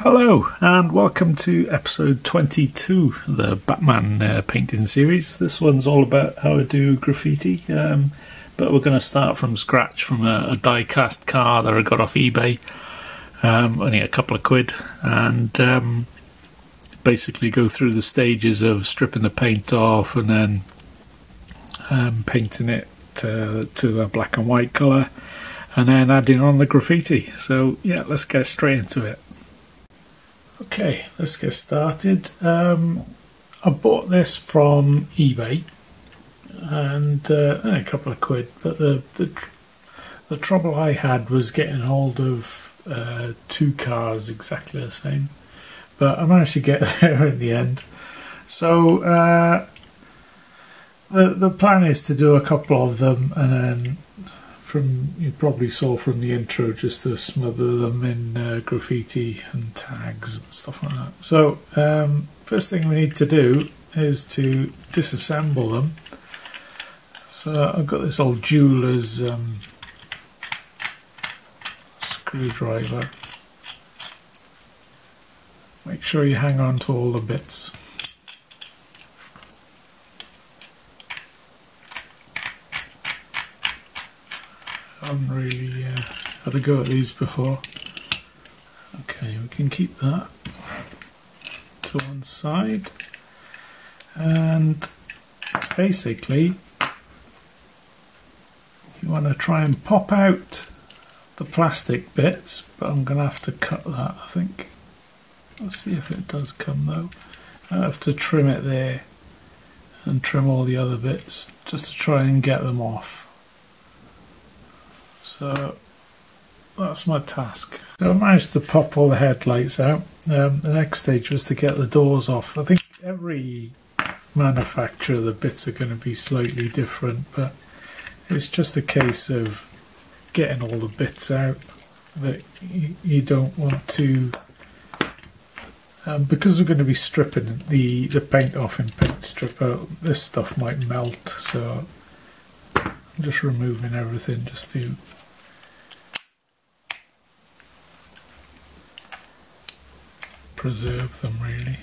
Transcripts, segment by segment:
Hello and welcome to episode 22 of the Batman painting series. This one's all about how I do graffiti, but we're going to start from scratch from a die-cast car that I got off eBay, only a couple of quid, and basically go through the stages of stripping the paint off and then painting it to a black and white colour and then adding on the graffiti. So yeah, let's get straight into it. Okay, let's get started. I bought this from eBay and a couple of quid, but the trouble I had was getting hold of two cars exactly the same, but I managed to get there in the end. So the plan is to do a couple of them, and then you probably saw from the intro, just to smother them in graffiti and tags and stuff like that. So first thing we need to do is to disassemble them. So I've got this old jeweler's screwdriver. Make sure you hang on to all the bits. I haven't really had a go at these before. Okay, we can keep that to one side, and basically you want to try and pop out the plastic bits, but I'm going to have to cut that, I think. Let's see if it does come though. I have to trim it there and trim all the other bits just to try and get them off. So that's my task. So I managed to pop all the headlights out. The next stage was to get the doors off. I think every manufacturer, the bits are going to be slightly different, but it's just a case of getting all the bits out that you don't want to, because we're going to be stripping the paint off in paint stripper. This stuff might melt, so I'm just removing everything just to preserve them, really.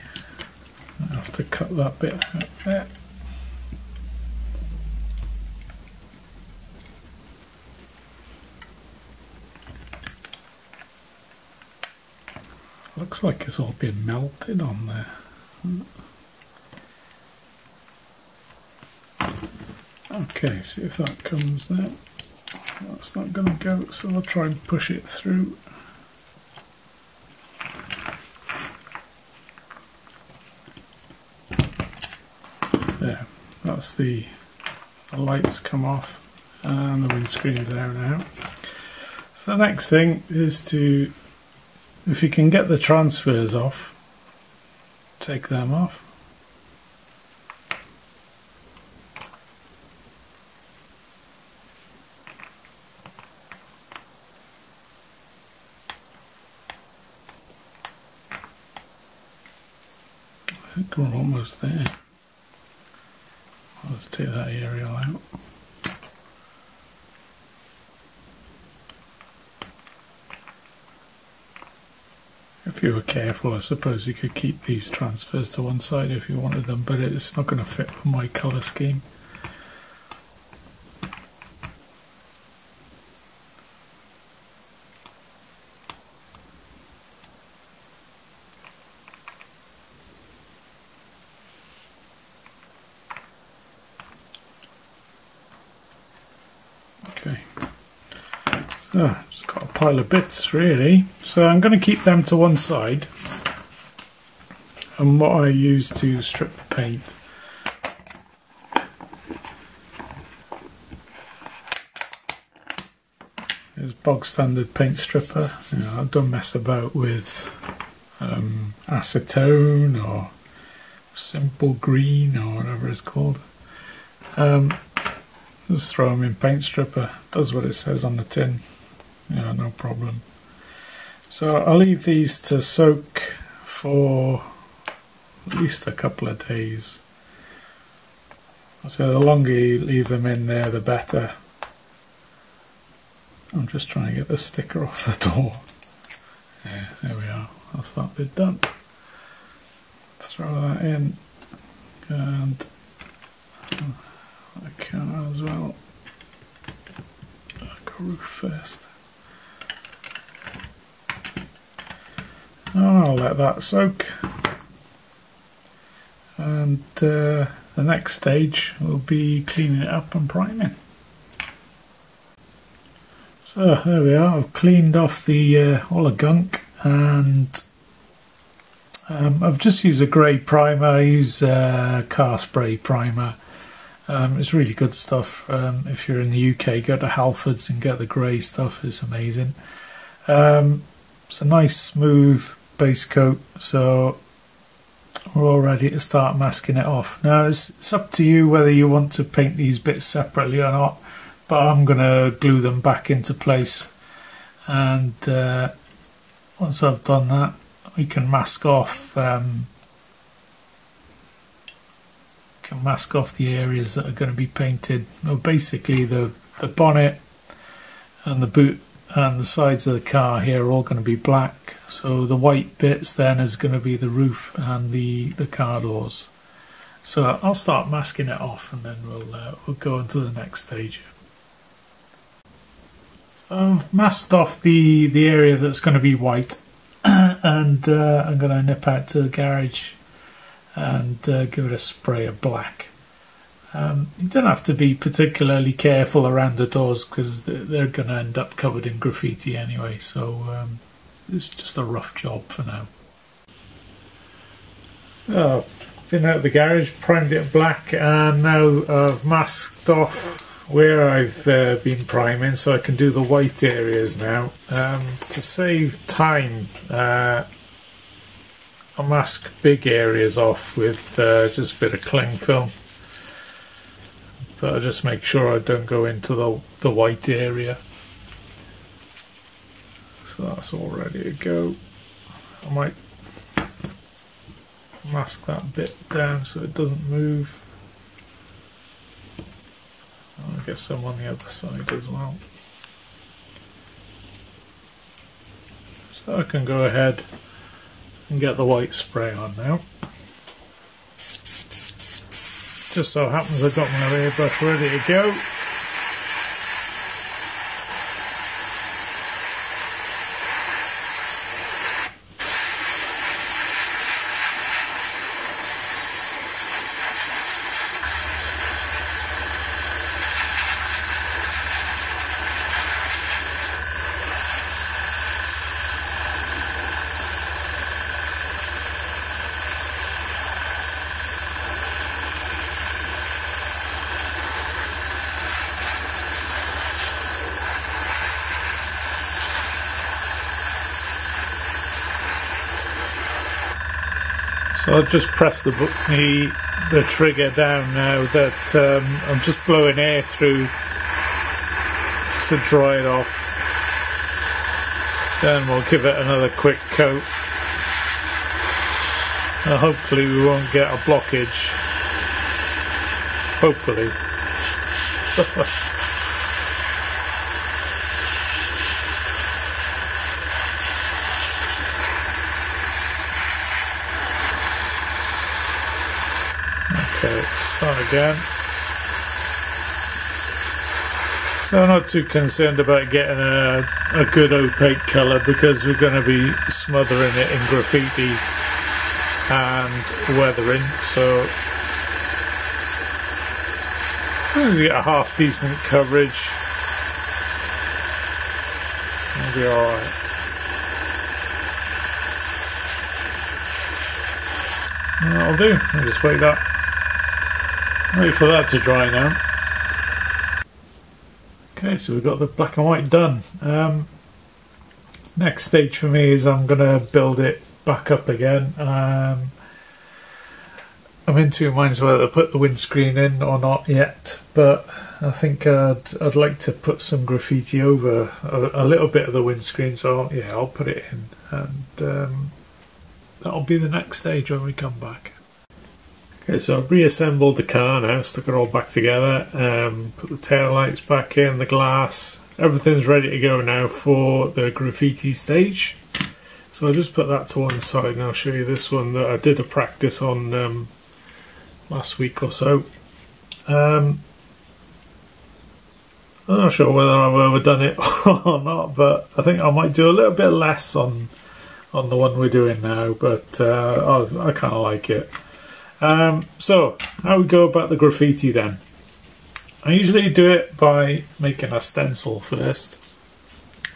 I have to cut that bit out there. Looks like it's all been melted on there. Okay, see if that comes there. That's not going to go, so I'll try and push it through. There, that's the lights come off and the windscreen's out now. So the next thing is to, if you can get the transfers off, take them off. I think we're almost there. Let's take that aerial out. If you were careful, I suppose you could keep these transfers to one side if you wanted them, but it's not going to fit with my colour scheme. Okay, so just got a pile of bits really, so I'm going to keep them to one side, and what I use to strip the paint is bog standard paint stripper. I don't mess about with acetone or simple green or whatever it's called. Just throw them in paint stripper, does what it says on the tin, no problem. So I'll leave these to soak for at least a couple of days. So the longer you leave them in there, the better. I'm just trying to get the sticker off the door. Yeah, there we are. that's that bit done. Throw that in, and the car as well. I'll go roof first. And I'll let that soak. And the next stage will be cleaning it up and priming. So there we are. I've cleaned off the all the gunk, and I've just used a grey primer. I use car spray primer. It's really good stuff. If you're in the UK, go to Halfords and get the grey stuff. It's amazing. It's a nice smooth base coat, so we're all ready to start masking it off. Now it's up to you whether you want to paint these bits separately or not, but I'm going to glue them back into place, and once I've done that, we can mask off the areas that are going to be painted. Well, basically the bonnet and the boot and the sides of the car here are all going to be black, so the white bits then is going to be the roof and the car doors. So I'll start masking it off, and then we'll go on to the next stage. I've masked off the area that's going to be white, and I'm going to nip out to the garage and give it a spray of black. You don't have to be particularly careful around the doors because they're going to end up covered in graffiti anyway, so it's just a rough job for now. So, been out of the garage, primed it black, and now I've masked off where I've been priming, so I can do the white areas now. To save time, I'll mask big areas off with just a bit of cling film. But I'll just make sure I don't go into the white area. So that's all ready to go. I might mask that bit down so it doesn't move. I'll get some on the other side as well. So I can go ahead and get the white spray on now. Just so happens I've got my airbrush ready to go. So I'll just press the trigger down now that I'm just blowing air through to dry it off. Then we'll give it another quick coat. Hopefully we won't get a blockage. Hopefully. Okay, start again. So I'm not too concerned about getting a good opaque colour because we're going to be smothering it in graffiti and weathering, so as long as you get a half decent coverage, it'll be alright. That'll do. I'll just wait for that to dry now. Okay, so we've got the black and white done. Next stage for me is I'm going to build it back up again. I'm in two minds whether to put the windscreen in or not yet, but I think I'd like to put some graffiti over a little bit of the windscreen, so yeah, I'll put it in, and that'll be the next stage when we come back. Okay, so I've reassembled the car now, stuck it all back together, put the tail lights back in, the glass, everything's ready to go now for the graffiti stage. So I'll just put that to one side and I'll show you this one that I did a practice on last week or so. I'm not sure whether I've overdone it or not, but I think I might do a little bit less on the one we're doing now, but I kind of like it. So how we go about the graffiti then? I usually do it by making a stencil first.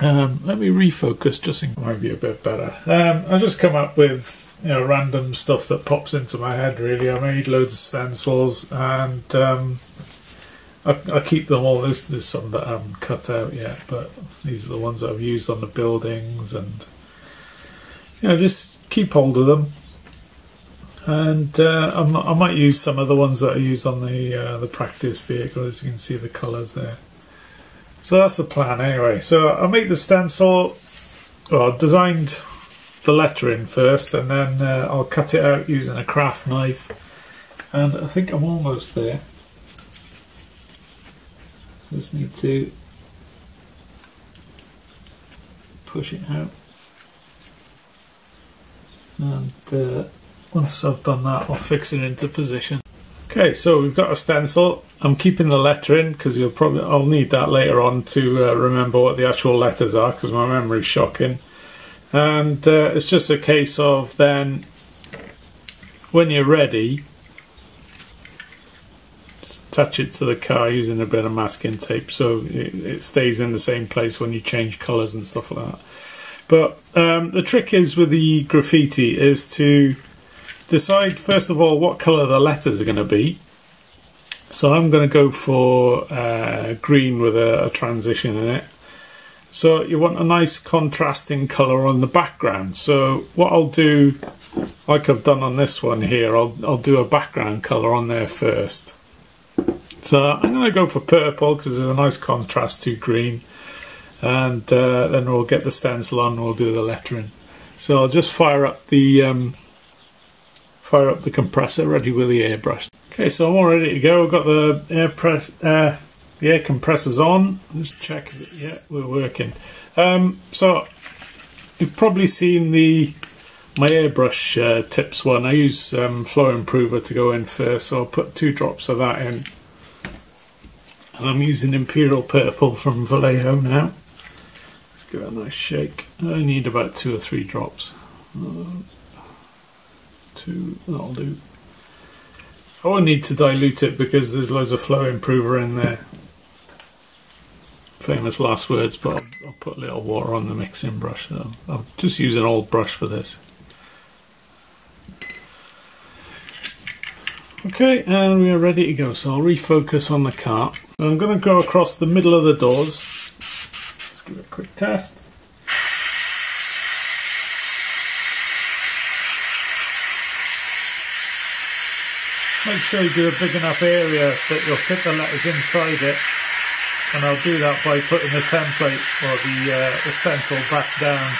Let me refocus just in might be a bit better. I just come up with random stuff that pops into my head really. I made loads of stencils and I keep them all. There's some that I haven't cut out yet, but these are the ones that I've used on the buildings, and just keep hold of them. And I might use some of the ones that I used on the practice vehicle, as you can see the colours there. So that's the plan anyway. So I made the stencil, well, I designed the lettering first, and then I'll cut it out using a craft knife. And I think I'm almost there. Just need to push it out. And once I've done that, I'll fix it into position. Okay, so we've got a stencil. I'm keeping the lettering because I'll need that later on to remember what the actual letters are, because my memory's shocking. And it's just a case of then, when you're ready, just attach it to the car using a bit of masking tape so it stays in the same place when you change colours and stuff like that. But the trick is with the graffiti is to decide first of all what colour the letters are going to be. So I'm going to go for green with a transition in it. So you want a nice contrasting colour on the background. So what I'll do, like I've done on this one here, I'll do a background colour on there first. So I'm going to go for purple because there's a nice contrast to green. And then we'll get the stencil on and we'll do the lettering. So I'll just fire up the compressor ready with the airbrush. Okay, so I'm all ready to go. I've got the air compressors on. Just check if yeah, we're working. So you've probably seen my airbrush tips one. I use flow improver to go in first, so I'll put 2 drops of that in. And I'm using Imperial Purple from Vallejo now. Let's give it a nice shake. I need about 2 or 3 drops. 2, that'll do. I won't need to dilute it because there's loads of flow improver in there. Famous last words, but I'll put a little water on the mixing brush. So I'll just use an old brush for this. Okay, and we are ready to go. So I'll refocus on the car. I'm going to go across the middle of the doors. Let's give it a quick test. Make sure you do a big enough area that you'll fit the letters inside it, and I'll do that by putting the template or the stencil back down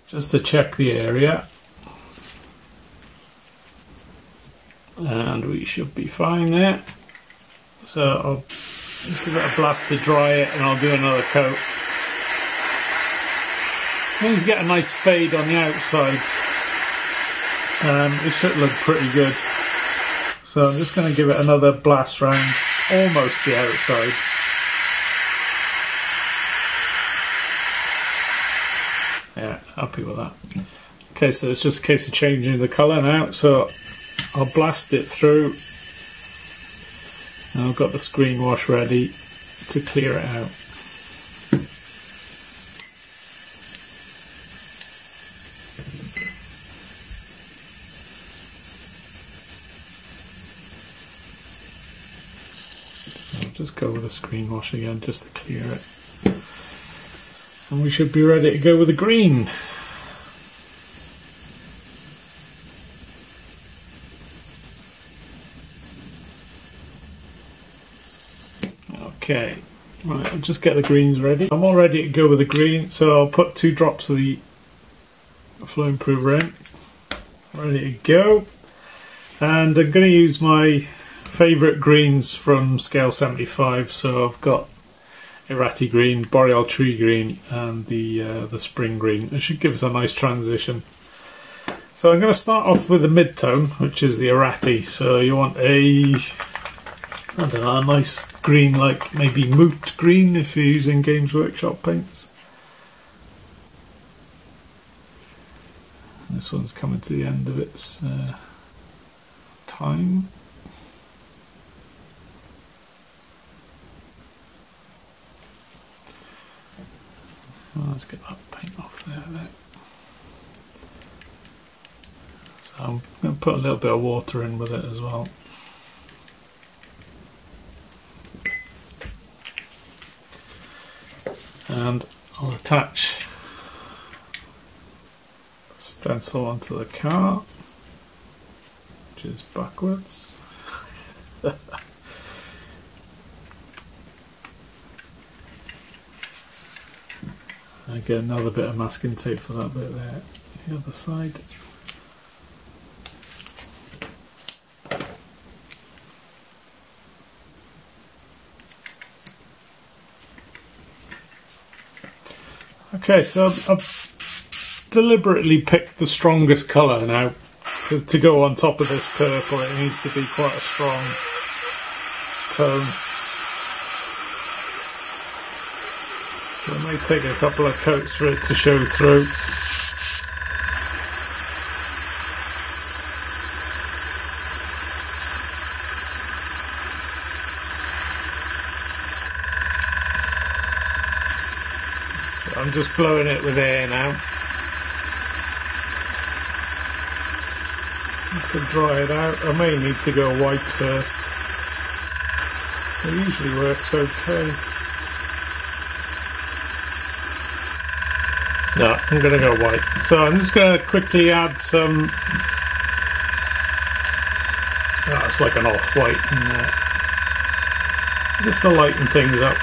just to check the area, and we should be fine there. So I'll just give it a blast to dry it and I'll do another coat. As long as you get a nice fade on the outside, it should look pretty good. So I'm just going to give it another blast round almost the outside. Yeah, happy with that. Okay, so it's just a case of changing the colour now. So I'll blast it through. And I've got the screen wash ready to clear it out. Just go with the screen wash again just to clear it, and we should be ready to go with the green. Okay, right, I'll just get the greens ready. I'm all ready to go with the green, so I'll put 2 drops of the flow improver in. Ready to go, and I'm going to use my favourite greens from scale 75, so I've got errati green, boreal tree green, and the spring green. It should give us a nice transition. So I'm going to start off with the mid-tone, which is the errati. So you want a, I don't know, a nice green, like maybe moot green if you're using Games Workshop paints. This one's coming to the end of its time. Well, let's get that paint off there. So I'm going to put a little bit of water in with it as well. And I'll attach the stencil onto the car, which is backwards. I get another bit of masking tape for that bit there, the other side. Okay, so I've deliberately picked the strongest colour now to go on top of this purple. It needs to be quite a strong tone. So it may take a couple of coats for it to show through. So I'm just blowing it with air now. Just to dry it out. I may need to go white first. It usually works okay. No, I'm going to go white. So I'm just going to quickly add some, it's like an off-white in there, just to lighten things up.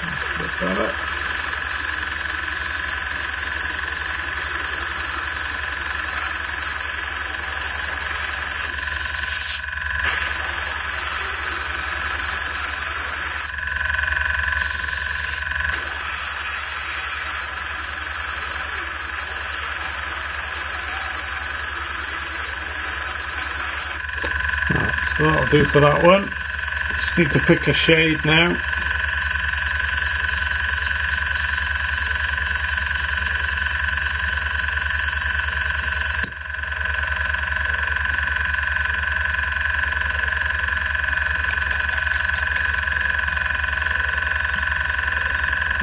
That's a bit better. So that'll do for that one. Just need to pick a shade now.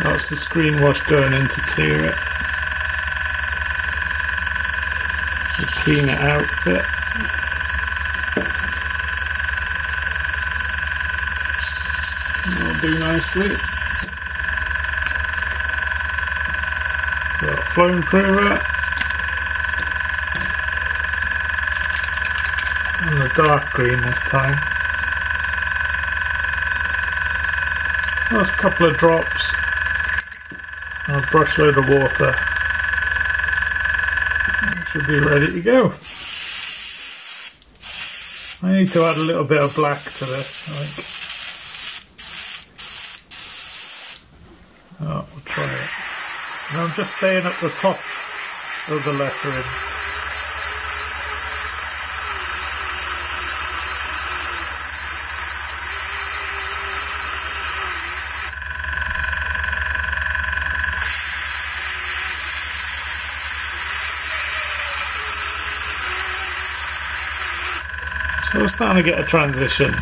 That's the screen wash going in to clear it. To clean it out a bit. That'll do nicely. Got a flow improver. And the dark green this time. That's a couple of drops. And a brush load of water. Should be ready to go. I need to add a little bit of black to this, I think. Oh, we'll try it. And I'm just staying at the top of the lettering. So we're starting to get a transition.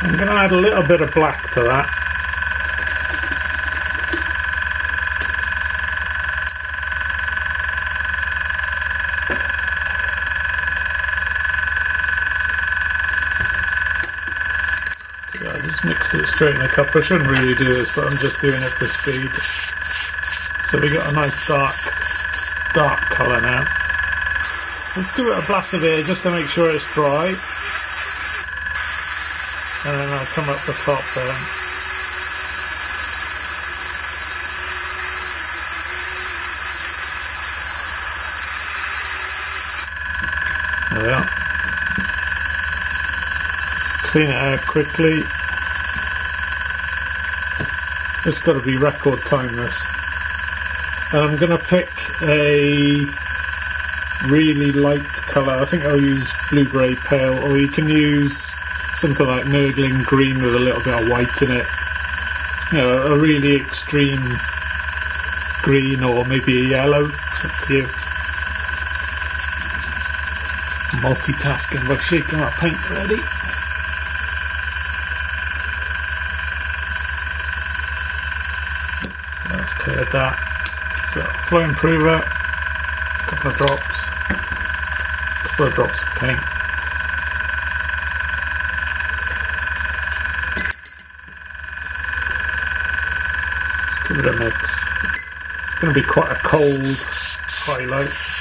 I'm going to add a little bit of black to that. Yeah, I just mixed it straight in the cup. I shouldn't really do this, but I'm just doing it for speed. So we got a nice dark colour now. Let's give it a blast of air just to make sure it's dry. And then I'll come up the top there. There we are. Just clean it out quickly. It's got to be record time, this. And I'm going to pick a really light colour. I think I'll use blue-grey pale, or you can use something like Nurgling green with a little bit of white in it. You know, a really extreme green, or maybe a yellow. It's up to you. Multitasking by shaking my paint ready. So that's cleared that. So flow improver, couple of drops of paint. Just give it a mix. It's going to be quite a cold highlight.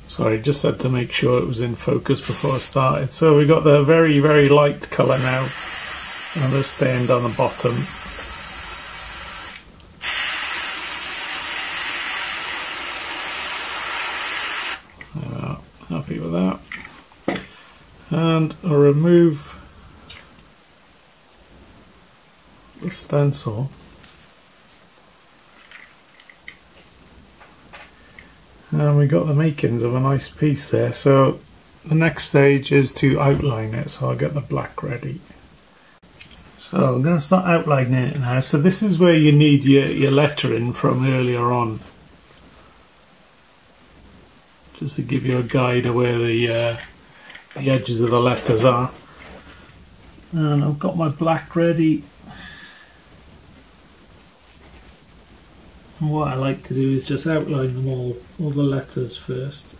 Sorry, just had to make sure it was in focus before I started. So we got the very, very light colour now, and the stand on the bottom. Happy with that. And I'll remove the stencil. And we got the makings of a nice piece there. So the next stage is to outline it. So I'll get the black ready. So I'm going to start outlining it now. So this is where you need your lettering from earlier on, just to give you a guide of where the edges of the letters are. And I've got my black ready. And what I like to do is just outline them all the letters first.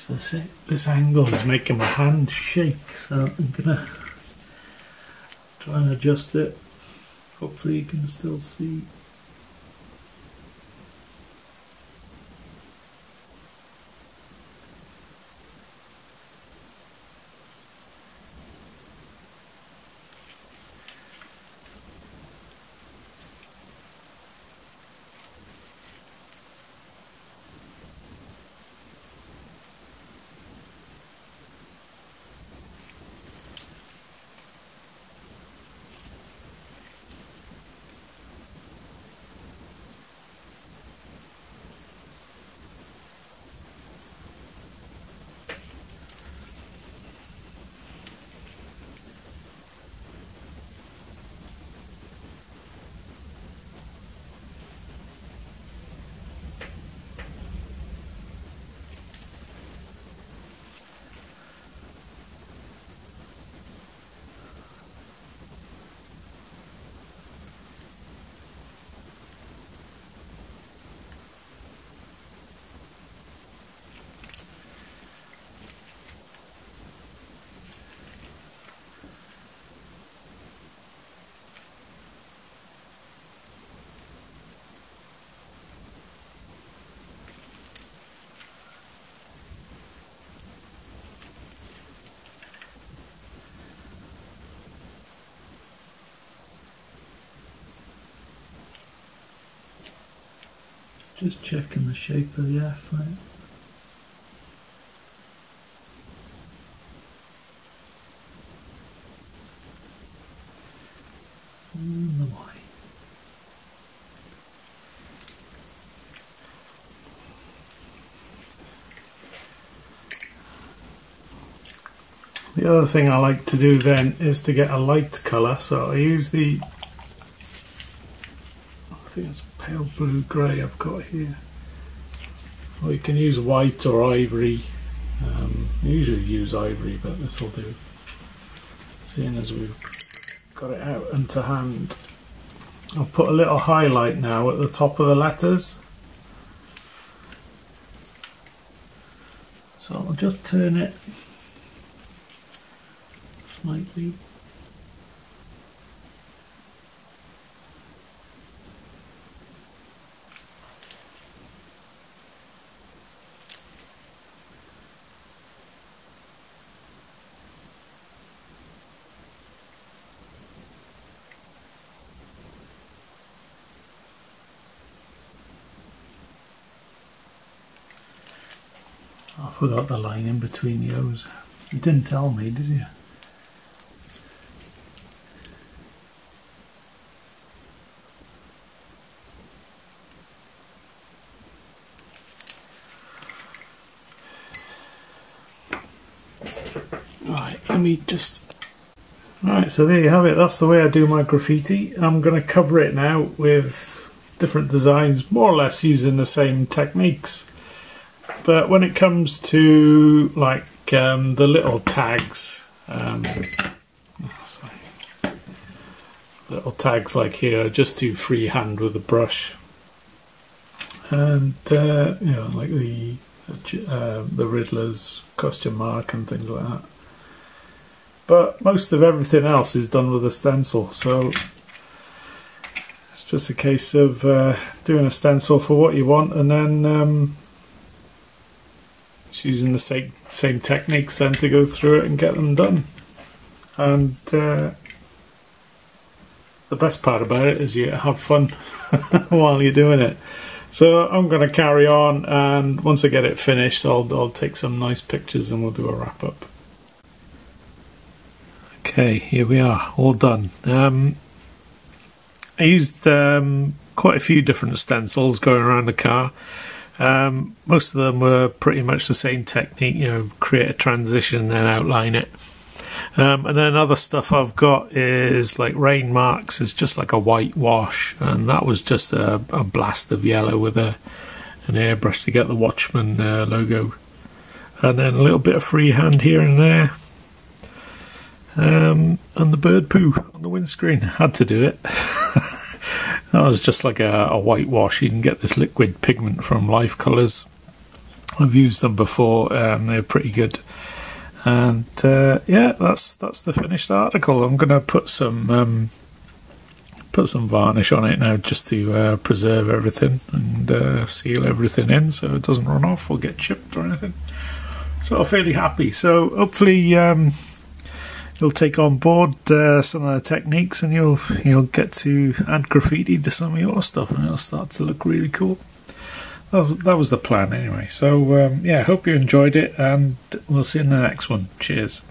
So this angle is making my hand shake, so I'm gonna try and adjust it. Hopefully you can still see. Just checking the shape of the F, right? And the Y. The other thing I like to do then is to get a light colour, so I use the, I think it's pale blue grey I've got here. or you can use white or ivory. I usually use ivory, but this will do, seeing as we've got it out and to hand. I'll put a little highlight now at the top of the letters, so I'll just turn it slightly. I forgot the line in between the O's. You didn't tell me, did you? Right, let me just... Right, so there you have it. That's the way I do my graffiti. I'm going to cover it now with different designs, more or less using the same techniques. But when it comes to like the little tags, little tags like here, I just do freehand with a brush, and you know, like the Riddler's question mark and things like that. But most of everything else is done with a stencil, so it's just a case of doing a stencil for what you want, and then using the same techniques then to go through it and get them done. And the best part about it is you have fun while you're doing it. So I'm going to carry on, and once I get it finished I'll take some nice pictures and we'll do a wrap up. Okay, here we are, all done. I used quite a few different stencils going around the car. Most of them were pretty much the same technique, you know, create a transition then outline it. And then other stuff I've got is like rain marks, is just like a white wash, and that was just a blast of yellow with an airbrush to get the Watchman logo. And then a little bit of freehand here and there. And the bird poo on the windscreen, had to do it. That was just like a whitewash. You can get this liquid pigment from Life Colours. I've used them before, they're pretty good. And yeah, that's the finished article. I'm going to put some varnish on it now, just to preserve everything and seal everything in so it doesn't run off or get chipped or anything. So I'm fairly happy. So hopefully you'll take on board some of the techniques, and you'll get to add graffiti to some of your stuff, and it'll start to look really cool. That was the plan anyway. So yeah, hope you enjoyed it, and we'll see you in the next one. Cheers.